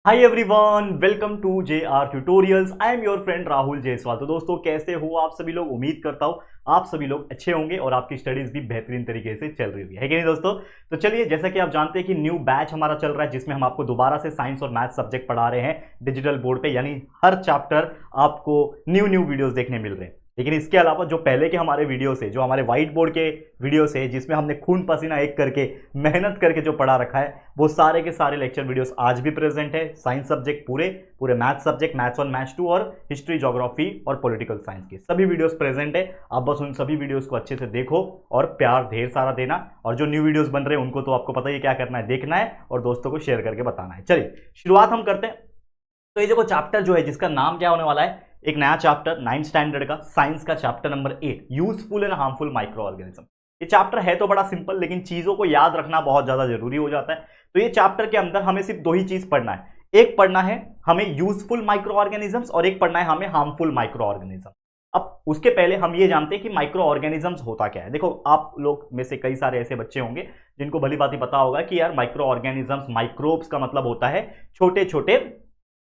Hi everyone, welcome to J R tutorials. I am your friend Rahul Jaiswal. तो दोस्तों, कैसे हो आप सभी लोग? उम्मीद करता हूँ आप सभी लोग अच्छे होंगे और आपकी स्टडीज भी बेहतरीन तरीके से चल रही होगी, है कि नहीं दोस्तों? तो चलिए, जैसा कि आप जानते हैं कि न्यू बैच हमारा चल रहा है जिसमें हम आपको दोबारा से साइंस और मैथ सब्जेक्ट पढ़ा रहे हैं डिजिटल बोर्ड पे, यानी हर चैप्टर आपको न्यू न्यू वीडियोस देखने मिल रहे हैं। लेकिन इसके अलावा जो पहले के हमारे वीडियोस है, जो हमारे व्हाइट बोर्ड के वीडियोस है, जिसमें हमने खून पसीना एक करके मेहनत करके जो पढ़ा रखा है, वो सारे के सारे लेक्चर वीडियोस आज भी प्रेजेंट है। साइंस सब्जेक्ट पूरे पूरे मैथ सब्जेक्ट, मैथ्स 1 मैथ्स 2 और हिस्ट्री, ज्योग्राफी और पॉलिटिकल साइंस के सभी वीडियोस प्रेजेंट है। आप बस उन सभी वीडियोस को अच्छे से देखो और प्यार ढेर सारा देना। और जो न्यू वीडियोस बन रहे हैं उनको तो आपको पता ही क्या करना है, देखना है और दोस्तों को शेयर करके बताना है। चलिए शुरुआत हम करते हैं। तो ये देखो, चैप्टर जो है जिसका नाम क्या होने वाला है, एक नया चैप्टर 9th स्टैंडर्ड का साइंस का chapter number 8, useful and harmful micro organism. ये चैप्टर है तो बड़ा सिंपल, लेकिन चीजों को याद रखना बहुत ज्यादा जरूरी हो जाता है। तो ये चैप्टर के अंदर हमें सिर्फ दो ही चीज पढ़ना है। एक पढ़ना है हमें यूजफुल माइक्रो ऑर्गेनिजम्स और एक पढ़ना है हमें हार्मफुल माइक्रो ऑर्गेनिज्म। अब उसके पहले हम ये जानते हैं कि माइक्रो ऑर्गेनिजम्स होता क्या है। देखो, आप लोग में से कई सारे ऐसे बच्चे होंगे जिनको भली बात पता होगा कि यार माइक्रो ऑर्गेनिजम्स, माइक्रोब्स का मतलब होता है छोटे छोटे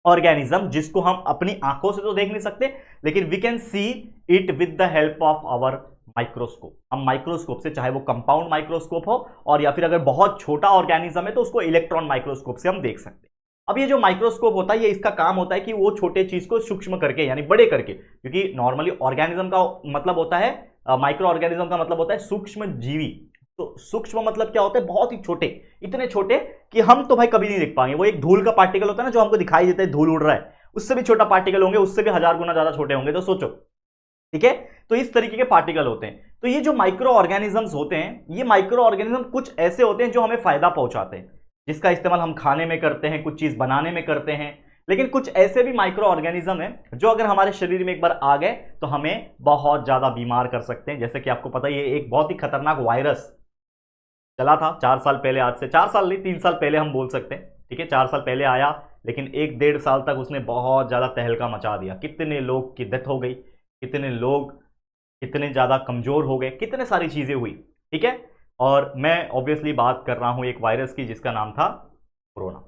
ऑर्गेनिज्म, जिसको हम अपनी आंखों से तो देख नहीं सकते, लेकिन we can see it with the help of our microscope. हम माइक्रोस्कोप से, चाहे वो कंपाउंड माइक्रोस्कोप हो और या फिर अगर बहुत छोटा ऑर्गेनिज्म है तो उसको इलेक्ट्रॉन माइक्रोस्कोप से हम देख सकते हैं। अब ये जो माइक्रोस्कोप होता है, ये इसका काम होता है कि वो छोटे चीज को सूक्ष्म करके, यानी बड़े करके, क्योंकि नॉर्मली ऑर्गेनिज्म का मतलब होता है, माइक्रो ऑर्गेनिज्म का मतलब होता है सूक्ष्म जीवी। तो सूक्ष्म मतलब क्या होता है? बहुत ही छोटे, इतने छोटे कि हम तो भाई कभी नहीं देख पाएंगे। वो एक धूल का पार्टिकल होता है ना, जो हमको दिखाई देता है, धूल उड़ रहा है, उससे भी छोटा पार्टिकल होंगे, उससे भी 1000 गुना ज्यादा छोटे होंगे। तो सोचो, ठीक है? तो इस तरीके के पार्टिकल होते हैं। तो ये जो माइक्रो ऑर्गेनिजम्स होते हैं, ये माइक्रो ऑर्गेनिज्म कुछ ऐसे होते हैं जो हमें फायदा पहुंचाते हैं, जिसका इस्तेमाल हम खाने में करते हैं, कुछ चीज बनाने में करते हैं। लेकिन कुछ ऐसे भी माइक्रो ऑर्गेनिज्म है जो अगर हमारे शरीर में एक बार आ गए तो हमें बहुत ज्यादा बीमार कर सकते हैं। जैसे कि आपको पता ही है, एक बहुत ही खतरनाक वायरस चला था 4 साल पहले, आज से 4 साल नहीं, 3 साल पहले हम बोल सकते हैं, ठीक है? 4 साल पहले आया, लेकिन 1-1.5 साल तक उसने बहुत ज्यादा तहलका मचा दिया। कितने लोग की डेथ हो गई, कितने लोग कितने ज्यादा कमजोर हो गए, कितने सारी चीजें हुई, ठीक है? और मैं ऑब्वियसली बात कर रहा हूं एक वायरस की जिसका नाम था कोरोना,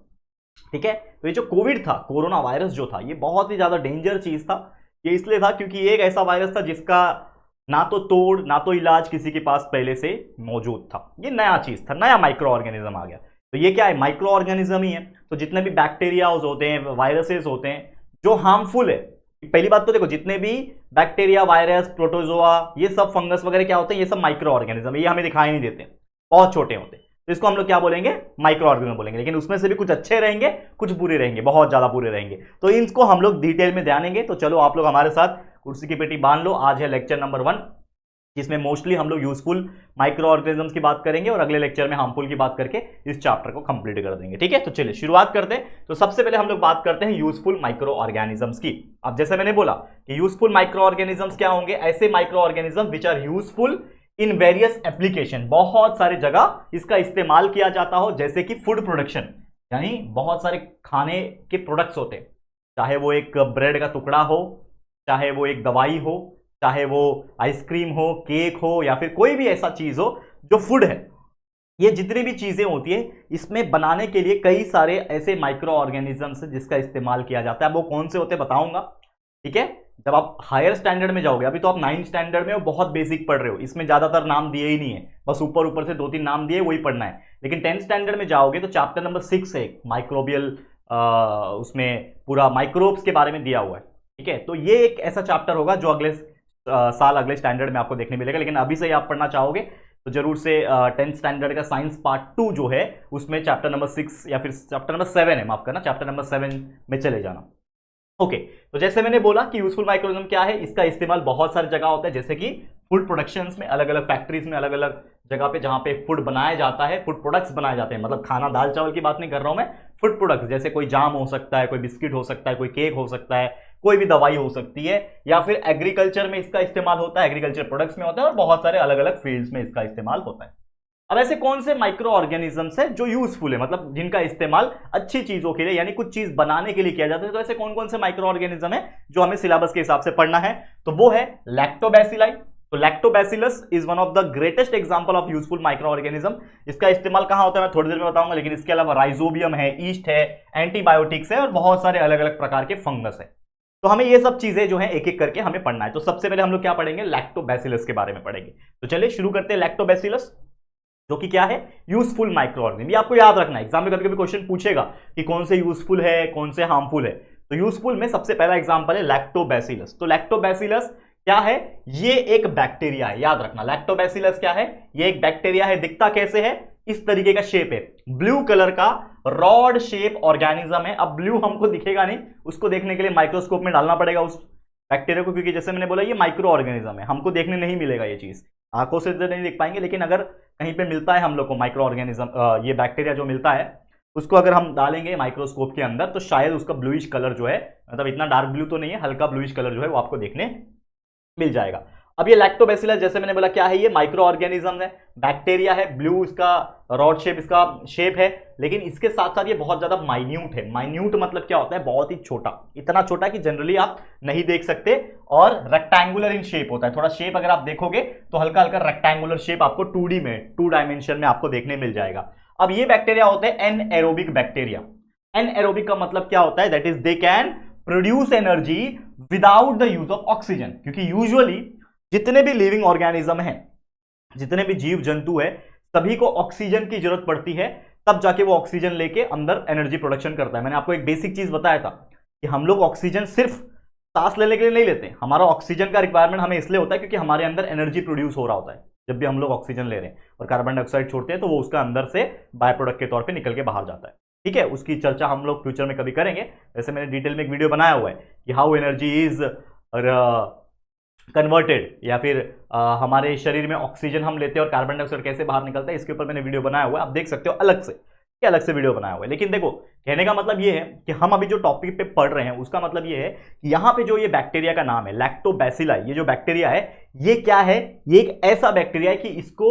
ठीक है? तो ये जो कोविड था, कोरोना वायरस जो था, ये बहुत ही ज्यादा डेंजर चीज था। ये इसलिए था क्योंकि ये एक ऐसा वायरस था जिसका ना तो तोड़ ना तो इलाज किसी के पास पहले से मौजूद था। ये नया चीज था, नया माइक्रो ऑर्गेनिज्म आ गया। तो ये क्या है? माइक्रो ऑर्गेनिज्म ही है। तो जितने भी बैक्टीरियाज होते हैं, वायरसेस होते हैं जो हार्मफुल है, पहली बात तो देखो, जितने भी बैक्टीरिया, वायरस, प्रोटोजोआ, ये सब फंगस वगैरह क्या होते हैं? ये सब माइक्रो ऑर्गेनिज्म है। ये हमें दिखाई नहीं देते, बहुत छोटे होते हैं। तो इसको हम लोग क्या बोलेंगे? माइक्रो ऑर्गेनिज्म बोलेंगे। लेकिन उसमें से भी कुछ अच्छे रहेंगे, कुछ बुरे रहेंगे, बहुत ज्यादा बुरे रहेंगे। तो इनको हम लोग डिटेल में ध्यानेंगे। तो चलो आप लोग हमारे साथ कुर्सी की पेटी बांध लो। आज है लेक्चर नंबर 1, जिसमें मोस्टली हम लोग यूजफुल माइक्रो ऑर्गेनिजम्स की बात करेंगे और अगले लेक्चर में हार्मफुल की बात करके इस चैप्टर को कंप्लीट कर देंगे, ठीक है? तो चलिए शुरुआत करते हैं। तो सबसे पहले हम लोग बात करते हैं यूजफुल माइक्रो ऑर्गेनिजम्स की। अब जैसे मैंने बोला कि यूजफुल माइक्रो ऑर्गेनिजम्स क्या होंगे? ऐसे micro organism which are useful in various application. बहुत सारे जगह इसका इस्तेमाल किया जाता हो, जैसे कि फूड प्रोडक्शन, यानी बहुत सारे खाने के प्रोडक्ट्स होते हैं, चाहे वो एक ब्रेड का टुकड़ा हो, चाहे वो एक दवाई हो, चाहे वो आइसक्रीम हो, केक हो, या फिर कोई भी ऐसा चीज हो जो फूड है। ये जितनी भी चीजें होती है, इसमें बनाने के लिए कई सारे ऐसे माइक्रो ऑर्गेनिजम्स जिसका इस्तेमाल किया जाता है। वो कौन से होते हैं बताऊंगा, ठीक है? जब आप हायर स्टैंडर्ड में जाओगे, अभी तो आप 9th स्टैंडर्ड में हो, बहुत बेसिक पढ़ रहे हो, इसमें ज्यादातर नाम दिए ही नहीं है, बस ऊपर ऊपर से 2-3 नाम दिए, वही पढ़ना है। लेकिन 10th स्टैंडर्ड में जाओगे तो चैप्टर नंबर 6 है माइक्रोबियल, उसमें पूरा माइक्रोब्स के बारे में दिया हुआ है, ठीक है? तो ये एक ऐसा चैप्टर होगा जो अगले साल, अगले स्टैंडर्ड में आपको देखने मिलेगा। लेकिन अभी से ही आप पढ़ना चाहोगे तो जरूर से 10th स्टैंडर्ड का साइंस पार्ट 2 जो है, उसमें चैप्टर नंबर 6 या फिर चैप्टर नंबर 7 है, माफ करना, चैप्टर नंबर 7 में चले जाना। ओके, तो जैसे मैंने बोला कि यूजफुल माइक्रोनिज्म क्या है, इसका इस्तेमाल बहुत सारी जगह होता है, जैसे कि फूड प्रोडक्शंस में, अलग अलग फैक्ट्रीज में, अलग अलग जगह पे जहां पे फूड बनाया जाता है, फूड प्रोडक्ट्स बनाए जाते हैं। मतलब खाना, दाल चावल की बात नहीं कर रहा हूं मैं, फूड प्रोडक्ट्स, जैसे कोई जाम हो सकता है, कोई बिस्किट हो सकता है, कोई केक हो सकता है, कोई भी दवाई हो सकती है, या फिर एग्रीकल्चर में इसका इस्तेमाल होता है, एग्रीकल्चर प्रोडक्ट्स में होता है, और बहुत सारे अलग अलग फील्ड्स में इसका इस्तेमाल होता है। अब ऐसे कौन से माइक्रो ऑर्गेनिजम्स है जो यूजफुल है, मतलब जिनका इस्तेमाल अच्छी चीजों के लिए, यानी कुछ चीज बनाने के लिए किया जाता है? तो ऐसे कौन कौन से माइक्रो ऑर्गेनिज्म है जो हमें सिलेबस के हिसाब से पढ़ना है? तो वो है लैक्टोबैसिलाई, तो lactobacillus is one of the greatest example of useful micro organism. इसका इस्तेमाल कहां होता है मैं थोड़ी देर में बताऊंगा, लेकिन इसके अलावा राइजोबियम है, ईस्ट है, एंटीबायोटिक्स है और बहुत सारे अलग अलग प्रकार के फंगस है। तो हमें ये सब चीजें जो है एक एक करके हमें पढ़ना है। तो सबसे पहले हम लोग क्या पढ़ेंगे, लैक्टोबैसिलस के बारे में पढ़ेंगे। तो चलिए शुरू करते हैं। लैक्टोबैसिलस जो कि क्या है, यूजफुल माइक्रो ऑर्गेनिज्म। ये आपको याद रखना है, एग्जाम में कभी कभी क्वेश्चन पूछेगा कि कौन से यूजफुल है कौन से हार्मफुल है। तो यूजफुल में सबसे पहला एग्जांपल है लैक्टोबैसिलस। तो लैक्टोबैसिलस क्या है, ये एक बैक्टीरिया है, याद रखना। लैक्टोबैसिलस क्या है, ये एक बैक्टीरिया है। दिखता कैसे है, इस तरीके का शेप है, ब्लू कलर का रॉड शेप ऑर्गेनिज्म है। अब ब्लू हमको दिखेगा नहीं, उसको देखने के लिए माइक्रोस्कोप में डालना पड़ेगा उस बैक्टीरिया को, क्योंकि जैसे मैंने बोला ये माइक्रो ऑर्गेनिज्म है, हमको देखने नहीं मिलेगा ये चीज, आंखों से तो नहीं देख पाएंगे। लेकिन अगर कहीं पे मिलता है हम लोग को माइक्रो ऑर्गेनिज्म, ये बैक्टीरिया जो मिलता है उसको अगर हम डालेंगे माइक्रोस्कोप के अंदर तो शायद उसका ब्लूइश कलर जो है, मतलब इतना डार्क ब्लू तो नहीं है, हल्का ब्लूइश कलर जो है वो आपको देखने मिल जाएगा। अब ये लैक्टोबैसिलस जैसे मैंने बोला क्या है, ये माइक्रो ऑर्गेनिज्म है, बैक्टीरिया है, ब्लू इसका रॉड शेप इसका शेप है। लेकिन इसके साथ साथ ये बहुत ज्यादा माइन्यूट है। माइन्यूट मतलब क्या होता है, बहुत ही छोटा, इतना छोटा कि जनरली आप नहीं देख सकते, और रेक्टेंगुलर इन शेप होता है। थोड़ा शेप अगर आप देखोगे तो हल्का हल्का रेक्टेंगुलर शेप आपको 2D में, 2 डायमेंशन में आपको देखने मिल जाएगा। अब ये बैक्टीरिया होते हैं एनएरोबिक बैक्टीरिया। एनएरोबिक का मतलब क्या होता है, that is they can produce energy without the use of oxygen. क्योंकि यूजुअली जितने भी लिविंग ऑर्गेनिज्म हैं, जितने भी जीव जंतु है, सभी को ऑक्सीजन की जरूरत पड़ती है, तब जाके वो ऑक्सीजन लेके अंदर एनर्जी प्रोडक्शन करता है। मैंने आपको एक बेसिक चीज बताया था कि हम लोग ऑक्सीजन सिर्फ सांस लेने के लिए नहीं लेते, हमारा ऑक्सीजन का रिक्वायरमेंट हमें इसलिए होता है क्योंकि हमारे अंदर एनर्जी प्रोड्यूस हो रहा होता है। जब भी हम लोग ऑक्सीजन ले रहे हैं और कार्बन डाइऑक्साइड छोड़ते हैं तो वो उसका अंदर से बाय प्रोडक्ट के तौर पे निकल के बाहर जाता है। ठीक है, उसकी चर्चा हम लोग फ्यूचर में कभी करेंगे। वैसे मैंने डिटेल में एक वीडियो बनाया हुआ है कि हाउ एनर्जी इज कन्वर्टेड, या फिर हमारे शरीर में ऑक्सीजन हम लेते हैं और कार्बन डाइऑक्साइड कैसे बाहर निकलता है, इसके ऊपर मैंने वीडियो बनाया हुआ है, आप देख सकते हो अलग से, क्या अलग से वीडियो बनाया हुआ है। लेकिन देखो, कहने का मतलब ये है कि हम अभी जो टॉपिक पे पढ़ रहे हैं उसका मतलब ये है कि यहाँ पे जो ये बैक्टीरिया का नाम है लैक्टोबैसिलाई, ये जो बैक्टीरिया है ये क्या है, ये एक ऐसा बैक्टीरिया है कि इसको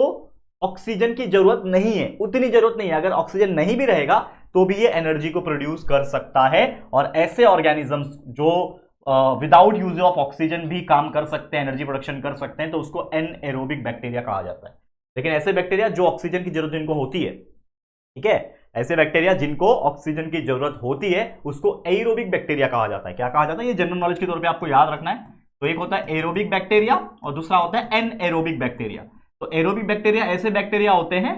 ऑक्सीजन की जरूरत नहीं है, उतनी जरूरत नहीं है। अगर ऑक्सीजन नहीं भी रहेगा तो भी ये एनर्जी को प्रोड्यूस कर सकता है। और ऐसे ऑर्गेनिजम्स जो विदाउट यूज ऑफ ऑक्सीजन भी काम कर सकते हैं, एनर्जी प्रोडक्शन कर सकते हैं, तो उसको एनएरोबिक बैक्टीरिया कहा जाता है। लेकिन ऐसे बैक्टीरिया जो ऑक्सीजन की जरूरत जिनको होती है, ठीक है, ऐसे बैक्टीरिया जिनको ऑक्सीजन की जरूरत होती है उसको एरोबिक बैक्टीरिया कहा जाता है। क्या कहा जाता है, ये जनरल नॉलेज के तौर पे आपको याद रखना है। तो एक होता है एरोबिक बैक्टीरिया और दूसरा होता है एनएरोबिक बैक्टीरिया। तो एरोबिक बैक्टीरिया ऐसे बैक्टीरिया होते हैं,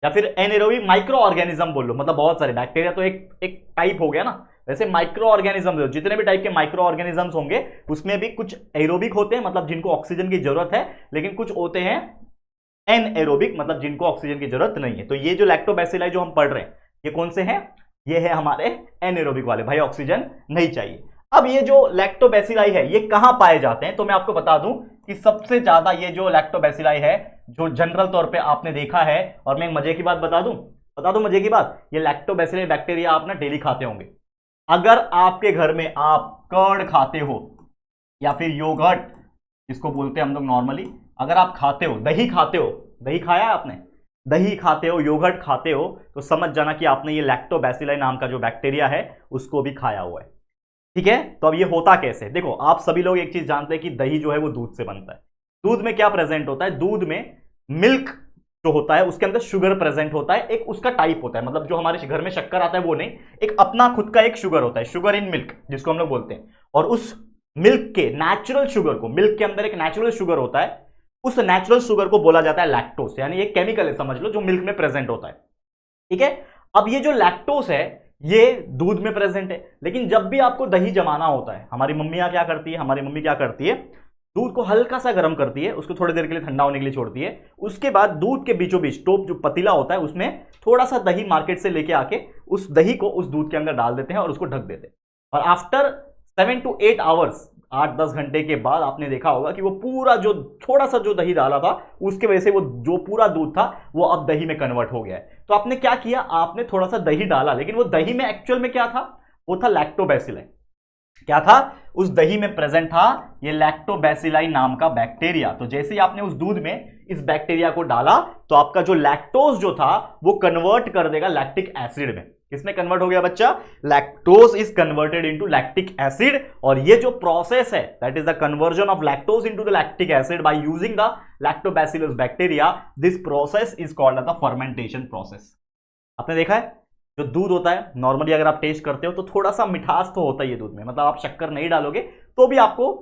या फिर एनएरोबिक माइक्रो ऑर्गेनिज्म बोल लो, मतलब बहुत सारे बैक्टीरिया तो एक टाइप हो गया ना, वैसे माइक्रो ऑर्गेनिज्म जितने भी टाइप के माइक्रो ऑर्गेनिजम्स होंगे उसमें भी कुछ एरोबिक होते हैं, मतलब जिनको ऑक्सीजन की जरूरत है, लेकिन कुछ होते हैं एनएरोबिक, मतलब जिनको ऑक्सीजन की जरूरत नहीं है। तो ये जो लैक्टोबैसिलाई जो हम पढ़ रहे हैं ये कौन से हैं, ये है हमारे एनएरोबिक वाले, भाई ऑक्सीजन नहीं चाहिए। अब ये जो लैक्टोबैसिलाई है ये कहां पाए जाते हैं, तो मैं आपको बता दूं कि सबसे ज्यादा ये जो लैक्टोबैसिलाई है जो जनरल तौर पे आपने देखा है, और मैं एक मजे की बात बता दूं मजे की बात, ये लैक्टोबैसिलाई बैक्टीरिया आप ना डेली खाते होंगे। अगर आपके घर में आप कर्ड खाते हो या फिर योगर्ट जिसको बोलते हैं हम लोग नॉर्मली, अगर आप खाते हो, दही खाते हो, दही खाया है आपने, दही खाते हो, योगर्ट खाते हो, तो समझ जाना कि आपने ये लैक्टोबैसिलाई नाम का जो बैक्टीरिया है उसको भी खाया हुआ है। ठीक है, तो अब ये होता कैसे, देखो आप सभी लोग एक चीज जानते हैं कि दही जो है वो दूध से बनता है। दूध में क्या प्रेजेंट होता है, दूध में मिल्क जो होता है उसके अंदर शुगर प्रेजेंट होता है, एक उसका टाइप होता है, मतलब जो हमारे घर में शक्कर आता है वो नहीं, एक अपना खुद का एक शुगर होता है, शुगर इन मिल्क जिसको हम लोग बोलते हैं। और उस मिल्क के नेचुरल शुगर को, मिल्क के अंदर एक नेचुरल शुगर होता है, उस नेचुरल शुगर को बोला जाता है लैक्टोस, यानी एक केमिकल है समझ लो जो मिल्क में प्रेजेंट होता है। ठीक है, अब ये जो लैक्टोस है ये दूध में प्रेजेंट है, लेकिन जब भी आपको दही जमाना होता है, हमारी मम्मियां क्या करती है, हमारी मम्मी क्या करती है, दूध को हल्का सा गर्म करती है, उसको थोड़ी देर के लिए ठंडा होने के लिए छोड़ती है, उसके बाद दूध के बीचों बीच टोप जो पतीला होता है उसमें थोड़ा सा दही मार्केट से लेके आके उस दही को उस दूध के अंदर डाल देते हैं और उसको ढक देते हैं। और आफ्टर 7 to 8 आवर्स, 8-10 घंटे के बाद आपने देखा होगा कि वो पूरा जो थोड़ा सा जो दही डाला था उसके वजह से वो जो पूरा दूध था वो अब दही में कन्वर्ट हो गया है। तो आपने क्या किया, आपने थोड़ा सा दही डाला, लेकिन वो दही में एक्चुअल में क्या था, वो था लैक्टोबैसिलाई। क्या था, उस दही में प्रेजेंट था ये लैक्टोबैसिलाई नाम का बैक्टीरिया। तो जैसे ही आपने उस दूध में इस बैक्टीरिया को डाला तो आपका जो लैक्टोज जो था वो कन्वर्ट कर देगा लैक्टिक एसिड में। किसमें कन्वर्ट हो गया बच्चा? Lactose is converted into lactic acid, और ये जो प्रोसेस है that is the conversion of lactose into the lactic acid by using the lactobacillus bacteria. This process is called the fermentation process. आपने देखा है जो दूध होता है नॉर्मली अगर आप टेस्ट करते हो तो थोड़ा सा मिठास तो होता ही है दूध में, मतलब आप शक्कर नहीं डालोगे तो भी आपको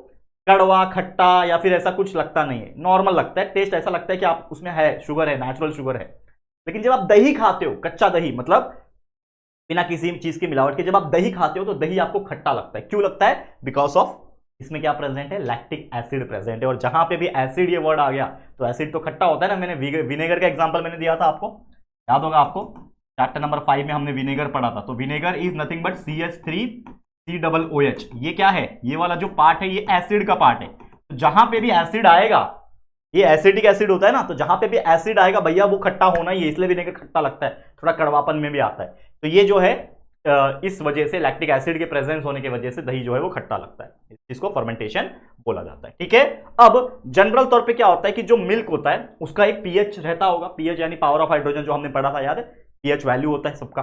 कड़वा खट्टा या फिर ऐसा कुछ लगता नहीं है, नॉर्मल लगता है, टेस्ट ऐसा लगता है कि आप उसमें है शुगर है, नेचुरल शुगर है। लेकिन जब आप दही खाते हो, कच्चा दही मतलब बिना किसी चीज की मिलावट के, जब आप दही खाते हो तो दही आपको खट्टा लगता है। क्यों लगता है? बिकॉज ऑफ इसमें क्या प्रेजेंट है? लैक्टिक एसिड प्रेजेंट है। और जहां पे भी एसिड ये वर्ड आ गया तो एसिड तो खट्टा होता है ना। मैंने विनेगर का एग्जांपल मैंने दिया था, आपको याद होगा, आपको चैप्टर नंबर 5 में हमने विनेगर पढ़ा था। तो vinegar is nothing but CH3COOH। ये क्या है? ये वाला जो पार्ट है ये एसिड का पार्ट है। तो जहां पे भी एसिड आएगा, ये एसिडिक एसिड होता है ना, तो जहां पे भी एसिड आएगा भैया वो खट्टा होना ही है, इसलिए विनेगर खट्टा लगता है, थोड़ा कड़वापन में भी आता है। तो ये जो है इस वजह से लैक्टिक एसिड के प्रेजेंस होने की वजह से दही जो है वो खट्टा लगता है, जिसको फर्मेंटेशन बोला जाता है। ठीक है, अब जनरल तौर पे क्या होता है कि जो मिल्क होता है उसका एक पीएच रहता होगा, पीएच यानी पावर ऑफ हाइड्रोजन, जो हमने पढ़ा था, याद है? पीएच वैल्यू होता है सबका।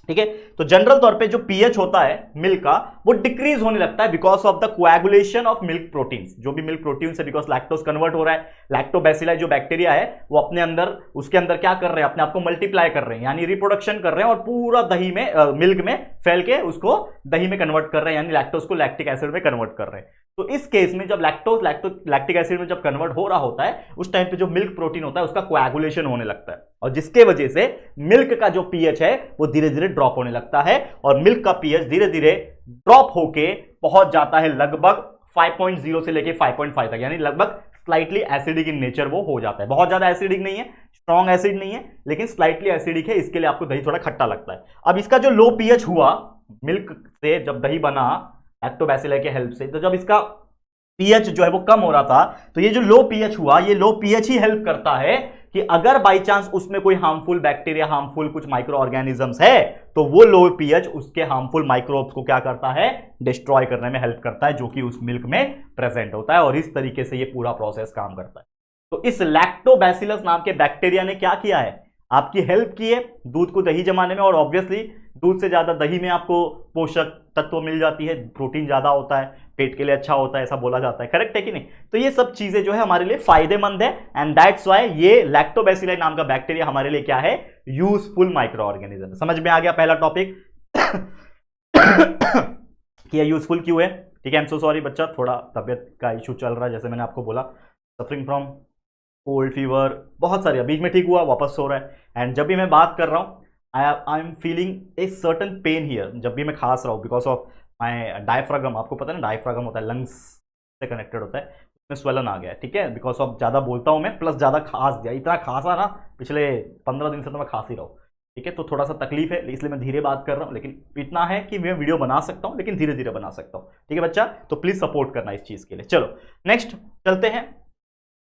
ठीक है, तो जनरल तौर पे जो पीएच होता है मिल्क का वो डिक्रीज होने लगता है because of the coagulation of milk proteins. जो भी मिल्क प्रोटीन्स है, बिकॉज लैक्टोज कन्वर्ट हो रहा है, लैक्टोबैसिलाई जो बैक्टीरिया है वो अपने अंदर, उसके अंदर क्या कर रहे हैं? अपने आप को मल्टीप्लाई कर रहे हैं, यानी रिप्रोडक्शन कर रहे हैं, और पूरा दही में मिल्क में फैल के उसको दही में कन्वर्ट कर रहे हैं, यानी लैक्टोज को लैक्टिक एसिड में कन्वर्ट कर रहे हैं। तो इस केस में जब लैक्टिक एसिड में जब कन्वर्ट हो रहा होता है उस टाइम पे जो मिल्क प्रोटीन होता है उसका कोएगुलेशन होने लगता है, और जिसके वजह से मिल्क का जो पीएच है वो धीरे धीरे ड्रॉप होने लगता है, और मिल्क का पीएच धीरे धीरे ड्रॉप होके पहुंच जाता है लगभग 5.0 से लेके 5.5 तक, यानी लगभग स्लाइटली एसिडिक इन नेचर वो हो जाता है। बहुत ज्यादा एसिडिक नहीं है, स्ट्रॉन्ग एसिड नहीं है, लेकिन स्लाइटली एसिडिक है, इसके लिए आपको दही थोड़ा खट्टा लगता है। अब इसका जो लो पीएच हुआ मिल्क से, जब दही बना लैक्टोबैसिलाई के हेल्प से, तो जब इसका पीएच जो है वो कम हो रहा था, तो ये जो लो पीएच हुआ, ये लो पीएच ही हेल्प करता है कि अगर बाई चांस उसमें कोई हार्मफुल बैक्टीरिया, हार्मफुल कुछ माइक्रो ऑर्गेनिजम्स है, तो वो लो पीएच उसके हार्मफुल माइक्रोब्स को क्या करता है? डिस्ट्रॉय करने में हेल्प करता है, जो कि उस मिल्क में प्रेजेंट होता है, और इस तरीके से ये पूरा प्रोसेस काम करता है। तो इस लैक्टोबैसिलस नाम के बैक्टीरिया ने क्या किया है? आपकी हेल्प की है दूध को दही जमाने में, और ऑब्वियसली दूध से ज्यादा दही में आपको पोषक तत्व मिल जाती है, प्रोटीन ज्यादा होता है, पेट के लिए अच्छा होता है, ऐसा बोला जाता है। करेक्ट है कि नहीं? तो ये सब चीजें जो है हमारे लिए फायदेमंद है, एंड दैट्स व्हाई ये लैक्टोबैसिलाई नाम का बैक्टीरिया हमारे लिए क्या है? Useful microorganism. समझ में आ गया पहला टॉपिक कि ये यूजफुल क्यों है? ठीक है, आई एम सो सॉरी बच्चा, थोड़ा तबियत का इशू चल रहा है, जैसे मैंने आपको बोला, सफरिंग फ्रॉम कोल्ड फीवर, बहुत सारे, बीच में ठीक हुआ वापस हो रहा है, एंड जब भी मैं बात कर रहा हूँ I am feeling a certain pain here, जब भी मैं खांस रहा हूँ, बिकॉज ऑफ माई डायफ्रागम। आपको पता है ना, डायफ्रागम होता है, लंग्स से कनेक्टेड होता है, उसमें स्वेलन आ गया है। ठीक है, बिकॉज ऑफ ज़्यादा बोलता हूँ मैं, प्लस ज़्यादा खांस दिया, इतना खांसा ना पिछले 15 दिन से, तो मैं खांस ही रहा हूँ। ठीक है, तो थोड़ा सा तकलीफ है, इसलिए मैं धीरे बात कर रहा हूँ, लेकिन इतना है कि मैं वीडियो बना सकता हूँ, लेकिन धीरे धीरे बना सकता हूँ। ठीक है बच्चा, तो प्लीज सपोर्ट करना इस चीज़ के लिए। चलो नेक्स्ट चलते हैं,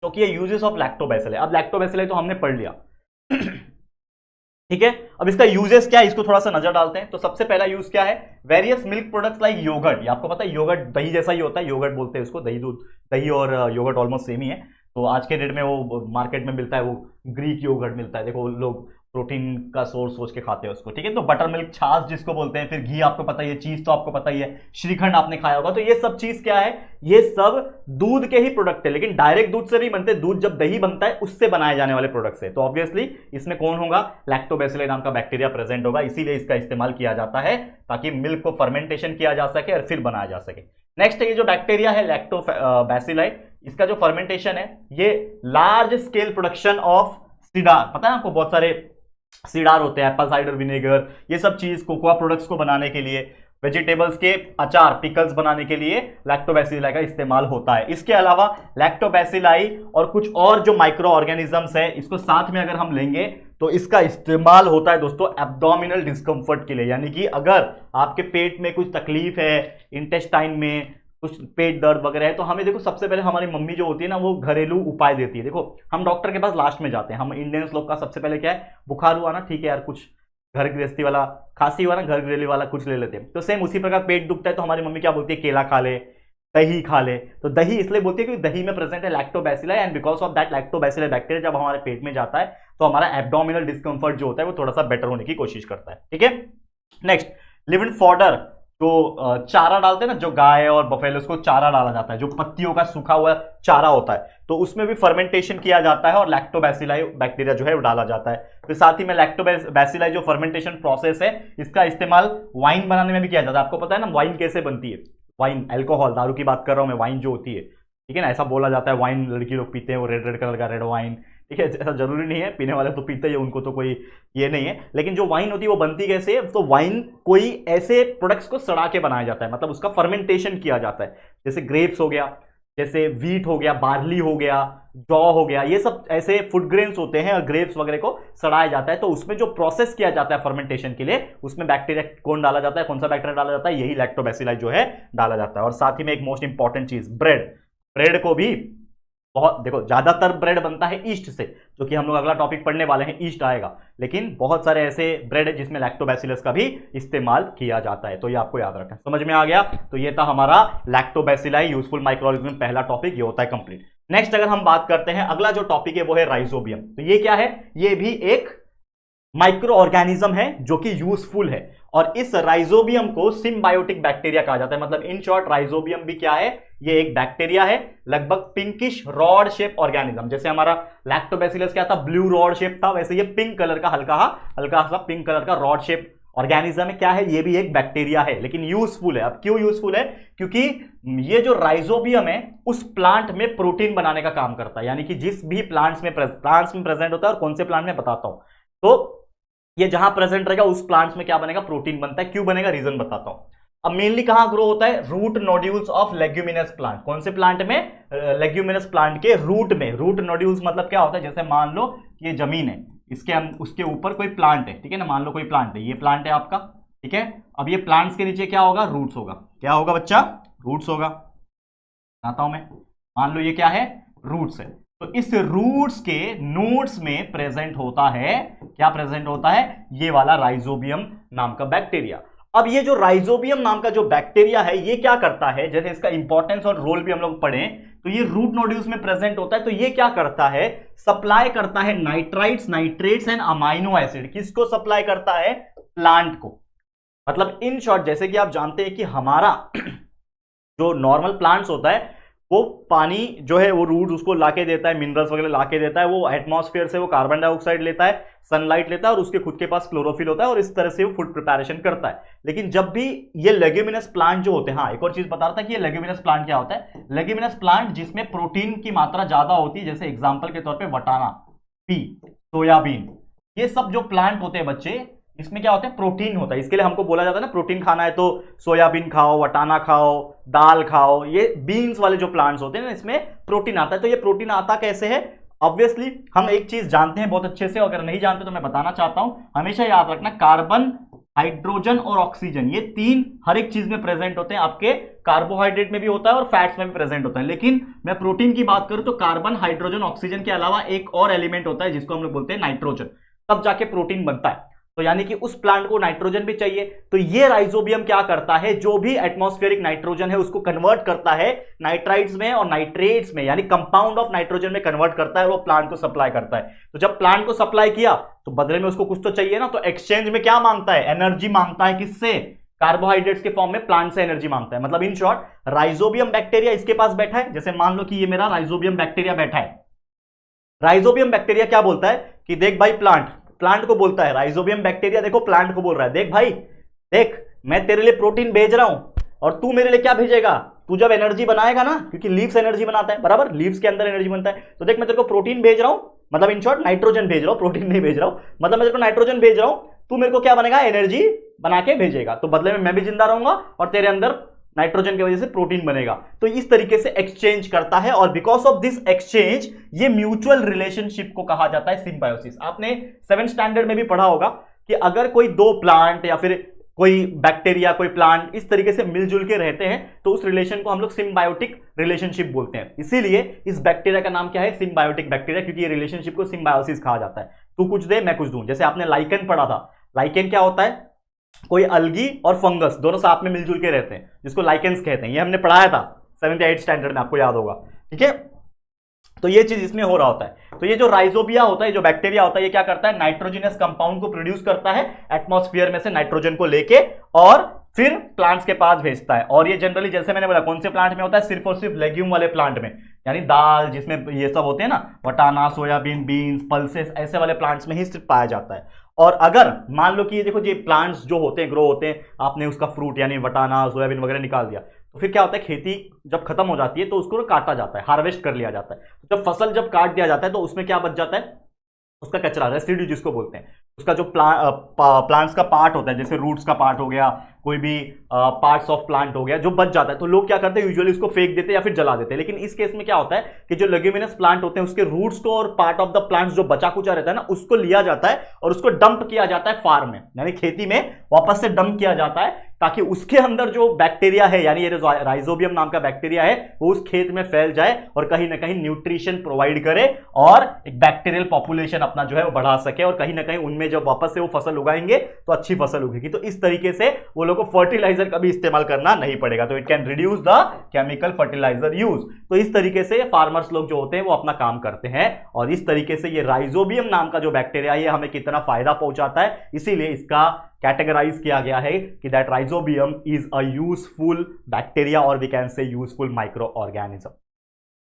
क्योंकि ये यूजेस ऑफ लैक्टोबैसिलाई। अब लैक्टोबैसिलाई तो हमने पढ़ लिया ठीक है, अब इसका यूजेस क्या है, इसको थोड़ा सा नजर डालते हैं। तो सबसे पहला यूज क्या है? Various milk products like yogurt. ये आपको पता है योगर्ट दही जैसा ही होता है, योगर्ट बोलते हैं उसको, दही दूध, दही और योगर्ट ऑलमोस्ट सेम ही है। तो आज के डेट में वो मार्केट में मिलता है, वो ग्रीक योगर्ट मिलता है, देखो लोग प्रोटीन का सोर्स सोच के खाते हैं उसको। ठीक है, तो बटर मिल्क, छाछ जिसको बोलते हैं, फिर घी आपको पता ही है, चीज तो आपको पता ही है, श्रीखंड आपने खाया होगा। तो ये सब चीज क्या है? ये सब दूध के ही प्रोडक्ट है, लेकिन डायरेक्ट दूध से नहीं बनते, दूध जब दही बनता है उससे बनाए जाने वाले प्रोडक्ट्स है। तो ऑब्वियसली इसमें कौन होगा? लैक्टोबैसिलाई नाम का बैक्टीरिया प्रेजेंट होगा, इसीलिए इसका इस्तेमाल किया जाता है ताकि मिल्क को फर्मेंटेशन किया जा सके और फिर बनाया जा सके। नेक्स्ट ये जो बैक्टीरिया है लैक्टोबैसिलाई, इसका जो फर्मेंटेशन है ये large scale production of cider, पता है आपको, बहुत सारे सीडार होते हैं, एप्पल साइडर विनेगर, ये सब चीज कोकोआ प्रोडक्ट्स को बनाने के लिए, वेजिटेबल्स के अचार, पिकल्स बनाने के लिए लैक्टोबैसिलाई का इस्तेमाल होता है। इसके अलावा लैक्टोबैसिलाई और कुछ और जो माइक्रो ऑर्गेनिजम्स है, इसको साथ में अगर हम लेंगे तो इसका इस्तेमाल होता है दोस्तों एब्डोमिनल डिस्कम्फर्ट के लिए, यानी कि अगर आपके पेट में कुछ तकलीफ है, इंटेस्टाइन में कुछ पेट दर्द वगैरह है, तो हमें देखो सबसे पहले हमारी मम्मी जो होती है ना वो घरेलू उपाय देती है। देखो हम डॉक्टर के पास लास्ट में जाते हैं, हम इंडियंस लोग का सबसे पहले क्या है? बुखार हुआ ना, ठीक है यार, कुछ घर गृहस्थी वाला, खांसी हुआ ना, घर गृहस्थी वाला कुछ ले लेते हैं। तो सेम उसी प्रकार पेट दुखता है तो हमारी मम्मी क्या बोलती है? केला खा ले, दही खा ले। तो दही इसलिए बोलती है क्योंकि दही में प्रेजेंट है lactobacilli, and because of that lactobacilli bacteria जब हमारे पेट में जाता है तो हमारा एब्डोमिनल डिस्कम्फर्ट जो होता है वो थोड़ा सा बेटर होने की कोशिश करता है। ठीक है, नेक्स्ट लिविंग फॉडर, जो चारा डालते हैं ना, जो गाय और बफेलो, उसको चारा डाला जाता है, जो पत्तियों का सूखा हुआ चारा होता है, तो उसमें भी फर्मेंटेशन किया जाता है और लैक्टोबैसिलाई बैक्टीरिया जो है वो डाला जाता है। फिर साथ ही में लैक्टोबैसिलाई जो फर्मेंटेशन प्रोसेस है, इसका इस्तेमाल वाइन बनाने में भी किया जाता है। आपको पता है ना वाइन कैसे बनती है? वाइन, अल्कोहल, दारू की बात कर रहा हूं मैं, वाइन जो होती है, ठीक है ना, ऐसा बोला जाता है वाइन लड़की लोग पीते हैं, वो रेड रेड कलर का रेड वाइन, ठीक है, ऐसा जरूरी नहीं है, पीने वाले तो पीते ही, उनको तो कोई ये नहीं है। लेकिन जो वाइन होती है वो बनती कैसे है? तो वाइन कोई ऐसे प्रोडक्ट्स को सड़ा के बनाया जाता है, मतलब उसका फर्मेंटेशन किया जाता है, जैसे ग्रेप्स हो गया, जैसे व्हीट हो गया, बार्ली हो गया, जौ हो गया, ये सब ऐसे फूड ग्रेन्स होते हैं और ग्रेप्स वगैरह को सड़ाया जाता है। तो उसमें जो प्रोसेस किया जाता है फर्मेंटेशन के लिए, उसमें बैक्टीरिया कौन डाला जाता है, कौन सा बैक्टीरिया डाला जाता है? यही लैक्टोबैसिलाई जो है डाला जाता है। और साथ ही में एक मोस्ट इंपॉर्टेंट चीज, ब्रेड, ब्रेड को भी बहुत, देखो ज्यादातर ब्रेड बनता है ईस्ट से, जो कि हम लोग अगला टॉपिक पढ़ने वाले हैं, ईस्ट आएगा, लेकिन बहुत सारे ऐसे ब्रेड है जिसमें लैक्टोबैसिलस का भी इस्तेमाल किया जाता है, तो ये आपको याद रखना। समझ में आ गया? तो ये था हमारा लैक्टोबैसिलाई यूजफुल माइक्रोऑर्गेनिज्म, पहला टॉपिक ये होता है कंप्लीट। नेक्स्ट अगर हम बात करते हैं, अगला जो टॉपिक है वो है राइजोबियम। तो ये क्या है? ये भी एक माइक्रो ऑर्गेनिज्म है जो कि यूजफुल है, और इस राइजोबियम को सिम्बायोटिक बैक्टीरिया कहा जाता है। मतलब इन शॉर्ट राइजोबियम भी क्या है? ये एक बैक्टीरिया है, लगभग पिंकिश रॉड शेप ऑर्गेनिज्म। जैसे हमारा लैक्टोबैसिलस क्या था? ब्लू रॉड शेप था, वैसे ये पिंक कलर का हल्का सा पिंक कलर का रॉड शेप ऑर्गेनिज्म है। क्या है? ये भी एक बैक्टीरिया है, लेकिन यूजफुल है। अब क्यों यूजफुल है? क्योंकि ये जो राइजोबियम है उस प्लांट में प्रोटीन बनाने का काम करता है, यानी कि जिस भी प्लांट्स में प्रेजेंट होता है, और कौन से प्लांट में बताता हूं, तो ये जहां प्रेजेंट रहेगा उस प्लांट्स में क्या बनेगा? प्रोटीन बनता है। क्यों बनेगा? रीजन बताता हूं। अब मेनली कहां ग्रो होता है? Root nodules of leguminous plant. कौन से प्लांट में? लेग्यूमिनस प्लांट के रूट में। रूट नोड्यूल्स मतलब क्या होता है? जैसे मान लो कि ये जमीन है, इसके उसके ऊपर कोई प्लांट है, ठीक है ना, मान लो कोई प्लांट है, ये प्लांट है आपका, ठीक है। अब ये प्लांट्स के नीचे क्या होगा? रूट्स होगा। क्या होगा बच्चा? रूट्स होगा। बताता हूं मैं, मान लो ये क्या है? रूट्स है। तो इस रूट्स के नोड्स में प्रेजेंट होता है, क्या प्रेजेंट होता है? ये वाला राइजोबियम नाम का बैक्टीरिया। अब ये जो राइजोबियम नाम का जो बैक्टीरिया है, ये क्या करता है? जैसे इसका इंपॉर्टेंस और रोल भी हम लोग पढ़ें, तो ये रूट नोड्यूल्स में प्रेजेंट होता है। तो ये क्या करता है? सप्लाई करता है nitrites, nitrates and amino acid. किसको सप्लाई करता है? प्लांट को। मतलब इन शॉर्ट, जैसे कि आप जानते हैं कि हमारा जो नॉर्मल प्लांट्स होता है वो पानी जो है वो रूट उसको लाके देता है, मिनरल्स वगैरह लाके देता है, वो एटमॉस्फेयर से वो कार्बन डाइऑक्साइड लेता है, सनलाइट लेता है, और उसके खुद के पास क्लोरोफिल होता है, और इस तरह से वो फूड प्रिपरेशन करता है। लेकिन जब भी ये लेग्यूमिनस प्लांट जो होते हैं, हाँ एक और चीज बता रहा था कि ये लेग्यूमिनस प्लांट क्या होता है? लेग्यूमिनस प्लांट जिसमें प्रोटीन की मात्रा ज्यादा होती है, जैसे एग्जाम्पल के तौर पर वटाना, पी, सोयाबीन, ये सब जो प्लांट होते हैं बच्चे, इसमें क्या होता है? प्रोटीन होता है। इसके लिए हमको बोला जाता है ना, प्रोटीन खाना है तो सोयाबीन खाओ, वटाना खाओ, दाल खाओ। ये बीन्स वाले जो प्लांट्स होते हैं ना, इसमें प्रोटीन आता है। तो ये प्रोटीन आता कैसे है? ऑब्वियसली हम एक चीज जानते हैं बहुत अच्छे से, अगर नहीं जानते तो मैं बताना चाहता हूं। हमेशा याद रखना, कार्बन, हाइड्रोजन और ऑक्सीजन, ये तीन हर एक चीज में प्रेजेंट होते हैं। आपके कार्बोहाइड्रेट में भी होता है और फैट्स में भी प्रेजेंट होता है। लेकिन मैं प्रोटीन की बात करूं तो कार्बन, हाइड्रोजन, ऑक्सीजन के अलावा एक और एलिमेंट होता है जिसको हम लोग बोलते हैं नाइट्रोजन, तब जाके प्रोटीन बनता है। तो यानी कि उस प्लांट को नाइट्रोजन भी चाहिए। तो ये राइजोबियम क्या करता है? जो भी एटमॉस्फेरिक नाइट्रोजन है उसको कन्वर्ट करता है नाइट्राइट्स में और नाइट्रेट्स में, यानी कंपाउंड ऑफ नाइट्रोजन में कन्वर्ट करता है, और वो प्लांट को सप्लाई करता है। तो जब प्लांट को सप्लाई किया तो बदले में उसको कुछ तो चाहिए ना, तो एक्सचेंज में क्या मांगता है? एनर्जी मांगता है। किससे? कार्बोहाइड्रेट्स के फॉर्म में प्लांट से एनर्जी मांगता है। मतलब इन शॉर्ट राइजोबियम बैक्टीरिया इसके पास बैठा है। जैसे मान लो कि ये मेरा राइजोबियम बैक्टीरिया बैठा है। राइजोबियम बैक्टीरिया क्या बोलता है कि देख भाई, प्लांट को बोलता है, राइजोबियम बैक्टीरिया देखो प्लांट को बोल रहा है, देख भाई, देख मैं तेरे लिए प्रोटीन भेज रहा हूं, और तू मेरे लिए क्या भेजेगा? तू जब एनर्जी बनाएगा ना, क्योंकि लीव्स एनर्जी बनाता है, बराबर, लीव्स के अंदर एनर्जी बनता है, तो देख मैं तेरे को प्रोटीन भेज रहा हूं, मतलब इन शॉर्ट नाइट्रोजन भेज रहा हूं, प्रोटीन नहीं भेज रहा हूं, मतलब मैं तेरे को नाइट्रोजन भेज रहा हूं, तू मेरे को क्या बनेगा? एनर्जी बना के भेजेगा। तो बदले में मैं भी जिंदा रहूंगा और तेरे अंदर नाइट्रोजन की वजह से प्रोटीन बनेगा। तो इस तरीके से एक्सचेंज करता है, और बिकॉज ऑफ दिस एक्सचेंज ये म्यूचुअल रिलेशनशिप को कहा जाता है सिंबायोसिस। आपने 7th स्टैंडर्ड में भी पढ़ा होगा कि अगर कोई दो प्लांट या फिर कोई बैक्टीरिया, कोई प्लांट इस तरीके से मिलजुल के रहते हैं तो उस रिलेशन को हम लोग सिंबायोटिक रिलेशनशिप बोलते हैं। इसीलिए इस बैक्टीरिया का नाम क्या है? सिंबायोटिक बैक्टीरिया, क्योंकि ये रिलेशनशिप को सिंबायोसिस कहा जाता है। तू कुछ दे, मैं कुछ दूं। जैसे आपने लाइकेन पढ़ा था, लाइकेन क्या होता है? कोई अलगी और फंगस दोनों साथ में मिलजुल के रहते हैं, जिसको लाइकेंस कहते हैं। ये हमने पढ़ाया था 7th या 8th स्टैंडर्ड में, आपको याद होगा, ठीक है। तो ये चीज इसमें हो रहा होता है। तो ये जो राइजोबिया होता है, जो बैक्टीरिया होता है, ये क्या करता है, नाइट्रोजनस कंपाउंड को प्रोड्यूस करता है एटमॉस्फेयर में से नाइट्रोजन को लेके, और फिर प्लांट्स के पास भेजता है। और ये जनरली जैसे मैंने बोला कौन से प्लांट में होता है, सिर्फ और सिर्फ लेग्यूम वाले प्लांट में, यानी दाल जिसमें ये सब होते हैं ना, वटाना, सोयाबीन, बीन्स, पल्सेस, ऐसे वाले प्लांट्स में ही सिर्फ पाया जाता है। और अगर मान लो कि ये देखो, ये प्लांट्स जो होते हैं, ग्रो होते हैं, आपने उसका फ्रूट यानी वटाना, सोयाबीन वगैरह निकाल दिया, तो फिर क्या होता है, खेती जब खत्म हो जाती है तो उसको काटा जाता है, हार्वेस्ट कर लिया जाता है। तो जब फसल जब काट दिया जाता है तो उसमें क्या बच जाता है, उसका कचरा, रेसिड्यू जिसको बोलते हैं, उसका जो प्लांट्स का पार्ट होता है, जैसे रूट्स का पार्ट हो गया, कोई भी पार्ट्स ऑफ प्लांट हो गया, जो बच जाता है, तो लोग क्या करते हैं, यूजुअली उसको फेंक देते हैं या फिर जला देते हैं। लेकिन इस केस में क्या होता है कि जो लेग्यूमिनस प्लांट होते हैं उसके रूट्स को और पार्ट ऑफ द प्लांट्स जो बचा कुचा रहता है ना, उसको लिया जाता है और उसको डंप किया जाता है फार्म में, यानी खेती में वापस से डंप किया जाता है, ताकि उसके अंदर जो बैक्टीरिया है, यानी ये राइजोबियम नाम का बैक्टीरिया है, वो उस खेत में फैल जाए और कहीं ना कहीं न्यूट्रिशन प्रोवाइड करे और एक बैक्टीरियल पॉपुलेशन अपना जो है वो बढ़ा सके, और कहीं ना कहीं उनमें जब वापस से वो फसल उगाएंगे तो अच्छी फसल उगेगी। तो इस तरीके से वो लोगों को फर्टिलाइजर का भी इस्तेमाल करना नहीं पड़ेगा, तो it can reduce the chemical fertiliser use. तो इस तरीके से फार्मर्स लोग जो होते हैं वो अपना काम करते हैं, और इस तरीके से ये राइजोबियम नाम का जो बैक्टीरिया है, ये हमें कितना फायदा पहुंचाता है, इसीलिए इसका कैटेगराइज किया गया है कि that rhizobium is a useful bacteria, और we can say useful microorganism.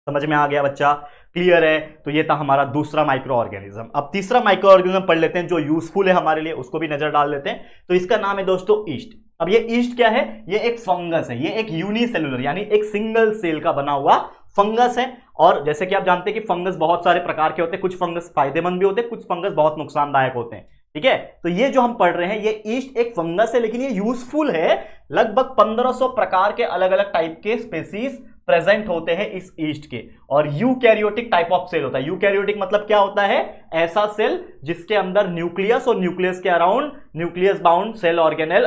समझ में आ गया बच्चा, क्लियर है। तो ये था हमारा दूसरा माइक्रो ऑर्गेनिज्म। अब तीसरा माइक्रो ऑर्गेनिज्म पढ़ लेते हैं जो यूजफुल है हमारे लिए, उसको भी नजर डाल लेते हैं। तो इसका नाम है दोस्तों ईस्ट। अब ये ईस्ट क्या है, ये एक फंगस है, ये एक यूनिसेलुलर यानी एक सिंगल सेल का बना हुआ फंगस है। और जैसे कि आप जानते हैं कि फंगस बहुत सारे प्रकार के होते हैं, कुछ फंगस फायदेमंद भी होते हैं, कुछ फंगस बहुत नुकसानदायक होते हैं, ठीक है। तो ये जो हम पढ़ रहे हैं, ये ईस्ट एक फंगस है, लेकिन ये यूजफुल है। लगभग 1500 प्रकार के अलग अलग टाइप के स्पेसीज प्रेजेंट होते हैं इस ईस्ट के, और यूकैरियोटिक टाइप ऑफ सेल होता है। यूकैरियोटिक मतलब क्या होता है, ऐसा सेल जिसके अंदर न्यूक्लियस और न्यूक्लियस के around nucleus bound cell organelle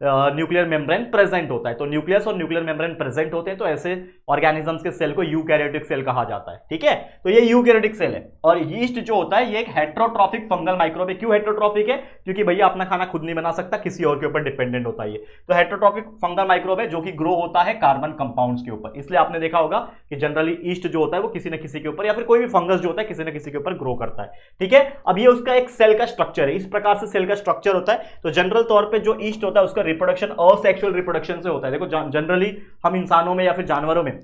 nuclear membrane present होता है। तो न्यूक्लियस और न्यूक्लियर मेम्ब्रेन प्रेजेंट होते हैं, तो ऐसे ऑर्गेनिजम्स के सेल को यूकैरियोटिक सेल कहा जाता है, ठीक है। तो ये यूकैरियोटिक सेल है। और ईस्ट जो होता है, ये एक हेट्रोट्रॉफिक फंगल माइक्रोब है। क्यों हेट्रोट्रॉफिक है, क्योंकि भैया अपना खाना खुद नहीं बना सकता, किसी और के ऊपर डिपेंडेंट होता है ये। तो हेट्रोट्रॉफिक फंगल माइक्रोब है जो कि ग्रो होता है कार्बन कंपाउंड्स के ऊपर। इसलिए आपने देखा होगा कि जनरली ईस्ट जो होता है वो किसी न किसी के ऊपर, या फिर कोई भी फंगस जो होता है किसी न किसी के ऊपर ग्रो करता है, ठीक है। अब ये उसका एक सेल का स्ट्रक्चर है, इस प्रकार से सेल का स्ट्रक्चर होता है। तो जनरल तौर पे जो ईस्ट होता है उसका रिप्रोडक्शन असेक्सुअल रिप्रोडक्शन से होता है। देखो जनरली हम इंसानों में या फिर जानवरों में,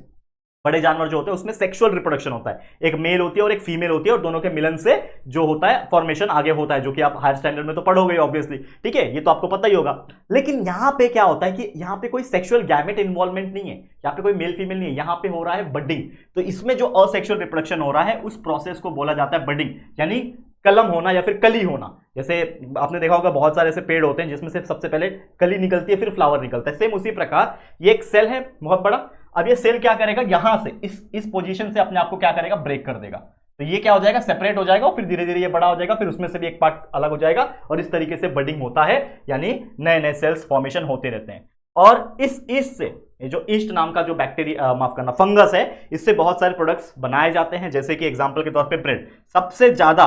बड़े जानवर जो होते हैं उसमें सेक्सुअल रिप्रोडक्शन होता है, एक मेल होती है और एक फीमेल होती है, और दोनों के मिलन से जो होता है फॉर्मेशन आगे होता है, जो कि आप हायर स्टैंडर्ड में तो पढ़ोगे ऑब्वियसली, ठीक है, ये तो आपको पता ही होगा। लेकिन यहां पे क्या होता है कि यहां पे कोई सेक्सुअल गैमेट इन्वॉल्वमेंट नहीं है, यहां पे कोई मेल फीमेल नहीं है, यहां पे हो रहा है बडिंग। तो इसमें जो असेक्सुअल रिप्रोडक्शन हो रहा है उस प्रोसेस को बोला जाता है बडिंग, यानी कलम होना या फिर कली होना। जैसे आपने देखा होगा बहुत सारे ऐसे पेड़ होते हैं जिसमें से सबसे पहले कली निकलती है, फिर फ्लावर निकलता है। सेम उसी प्रकार ये एक सेल है बहुत बड़ा। अब ये सेल क्या करेगा, यहां से इस पोजीशन से अपने आप को क्या करेगा, ब्रेक कर देगा। तो ये क्या हो जाएगा, सेपरेट हो जाएगा, और फिर धीरे धीरे ये बड़ा हो जाएगा, फिर उसमें से भी एक पार्ट अलग हो जाएगा, और इस तरीके से बडिंग होता है, यानी नए नए सेल्स फॉर्मेशन होते रहते हैं। और इस ईस्ट से, ये जो ईस्ट नाम का जो बैक्टीरिया माफ करना फंगस है, इससे बहुत सारे प्रोडक्ट्स बनाए जाते हैं। जैसे कि एग्जांपल के तौर पे ब्रेड, सबसे ज्यादा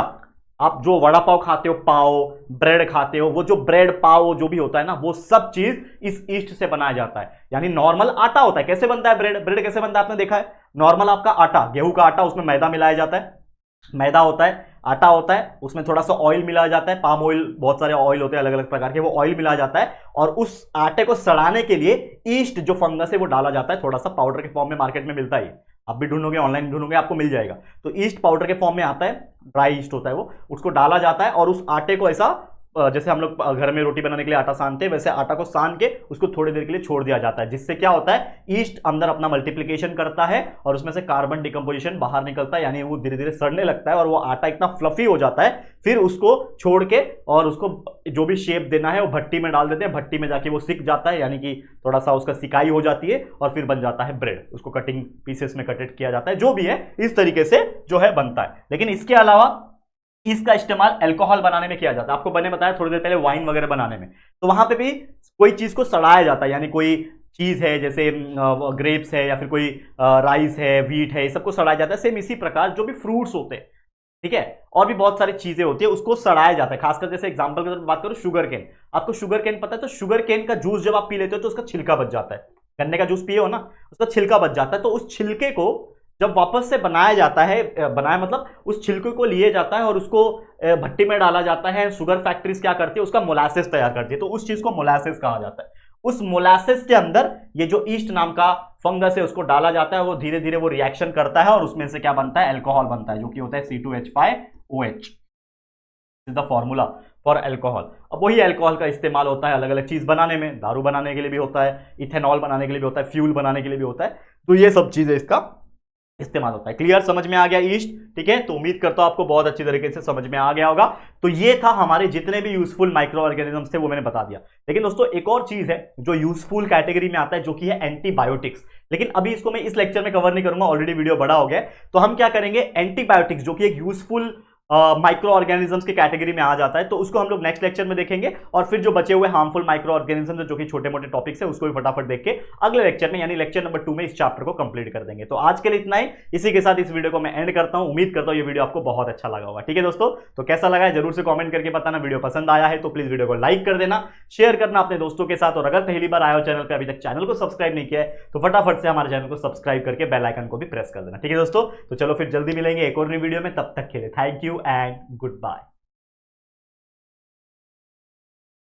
आप जो वड़ा पाव खाते हो, पाव ब्रेड खाते हो, वो जो ब्रेड पाव जो भी होता है ना, वो सब चीज इस ईस्ट से बनाया जाता है। यानी नॉर्मल आटा होता है, कैसे बनता है ब्रेड, ब्रेड कैसे बनता है आपने देखा है, नॉर्मल आपका आटा, गेहूं का आटा, उसमें मैदा मिलाया जाता है, मैदा होता है, आटा होता है, उसमें थोड़ा सा ऑयल मिलाया जाता है, पाम ऑयल, बहुत सारे ऑयल होते हैं अलग अलग प्रकार के, वो ऑयल मिलाया जाता है, और उस आटे को सड़ाने के लिए ईस्ट जो फंगस है वो डाला जाता है, थोड़ा सा पाउडर के फॉर्म में मार्केट में मिलता है, आप भी ढूंढोगे, ऑनलाइन ढूंढोगे, आपको मिल जाएगा। तो ईस्ट पाउडर के फॉर्म में आता है, ड्राई ईस्ट होता है वो, उसको डाला जाता है, और उस आटे को ऐसा जैसे हम लोग घर में रोटी बनाने के लिए आटा सानते हैं, वैसे आटा को सान के उसको थोड़ी देर के लिए छोड़ दिया जाता है, जिससे क्या होता है, ईस्ट अंदर अपना मल्टीप्लिकेशन करता है और उसमें से कार्बन डिकम्पोजिशन बाहर निकलता है, यानी वो धीरे धीरे सड़ने लगता है और वो आटा इतना फ्लफी हो जाता है। फिर उसको छोड़ के और उसको जो भी शेप देना है वो भट्टी में डाल देते हैं, भट्टी में जाके वो सिक जाता है, यानी कि थोड़ा सा उसका सिकाई हो जाती है, और फिर बन जाता है ब्रेड। उसको कटिंग पीसेस में कटेड किया जाता है, जो भी है इस तरीके से जो है बनता है। लेकिन इसके अलावा इसका इस्तेमाल अल्कोहल बनाने में किया जाता है। आपको मैंने बताया थोड़ी देर पहले वाइन वगैरह बनाने में, तो वहां पे भी कोई चीज को सड़ाया जाता है, यानी कोई चीज है जैसे ग्रेप्स है या फिर कोई राइस है, व्हीट है, ये सबको सड़ाया जाता है। सेम इसी प्रकार जो भी फ्रूट्स होते हैं, ठीक है, और भी बहुत सारी चीजें होती है, उसको सड़ाया जाता है। खासकर जैसे एग्जांपल के तौर पर बात करो, शुगर केन, आपको शुगर केन पता है, तो शुगर केन का जूस जब आप पी लेते हो तो उसका छिलका बच जाता है, गन्ने का जूस पिए हो ना, उसका छिलका बच जाता है, तो उस छिलके को जब वापस से बनाया जाता है, बनाया मतलब उस छिलके को लिए जाता है और उसको भट्टी में डाला जाता है। शुगर फैक्ट्रीज क्या करती है, उसका मोलासेस तैयार करती है, तो उस चीज को मोलासेस कहा जाता है। उस मोलासेस के अंदर ये जो ईस्ट नाम का फंगस है उसको डाला जाता है, वो धीरे धीरे वो रिएक्शन करता है और उसमें से क्या बनता है, अल्कोहल बनता है, जो कि होता है C2H5OH, is the formula for alcohol. अब वही अल्कोहल का इस्तेमाल होता है अलग अलग चीज बनाने में, दारू बनाने के लिए भी होता है, इथेनॉल बनाने के लिए भी होता है, फ्यूल बनाने के लिए भी होता है, तो ये सब चीजें इसका इस्तेमाल होता है। क्लियर, समझ में आ गया ईस्ट? ठीक है, तो उम्मीद करता हूं आपको बहुत अच्छी तरीके से समझ में आ गया होगा। तो ये था हमारे जितने भी यूजफुल माइक्रो ऑर्गेनिजम्स थे वो मैंने बता दिया। लेकिन दोस्तों एक और चीज है जो यूजफुल कैटेगरी में आता है, जो कि है एंटीबायोटिक्स। लेकिन अभी इसको मैं इस लेक्चर में कवर नहीं करूंगा, ऑलरेडी वीडियो बड़ा हो गया। तो हम क्या करेंगे, एंटीबायोटिक्स जो कि एक यूजफुल माइक्रो ऑर्गेनिजम्स की कैटेगरी में आ जाता है, तो उसको हम लोग नेक्स्ट लेक्चर में देखेंगे। और फिर जो बचे हुए हार्मफुल माइक्रो ऑर्गेनिजम्स जो कि छोटे मोटे टॉपिक्स है, उसको भी फटाफट देख के अगले लेक्चर में यानी लेक्चर नंबर 2 में इस चैप्टर को कंप्लीट कर देंगे। तो आज के लिए इतना ही, इसी के साथ इस वीडियो को मैं एंड करता हूं। उम्मीद करता हूं ये वीडियो आपको बहुत अच्छा लगा होगा। ठीक है दोस्तों, तो कैसा लगा है जरूर से कमेंट करके बताना। वीडियो पसंद आया है तो प्लीज वीडियो को लाइक कर देना, शेयर करना अपने दोस्तों के साथ, और अगर पहली बार आए हो चैनल पे, अभी तक चैनल को सब्सक्राइब नहीं किया है, तो फटाफट से हमारे चैनल को सब्सक्राइब करके बेल आइकन को भी प्रेस कर देना। ठीक है दोस्तों, तो चलो फिर जल्दी मिलेंगे एक और नई वीडियो में, तब तक के लिए thank you and good bye.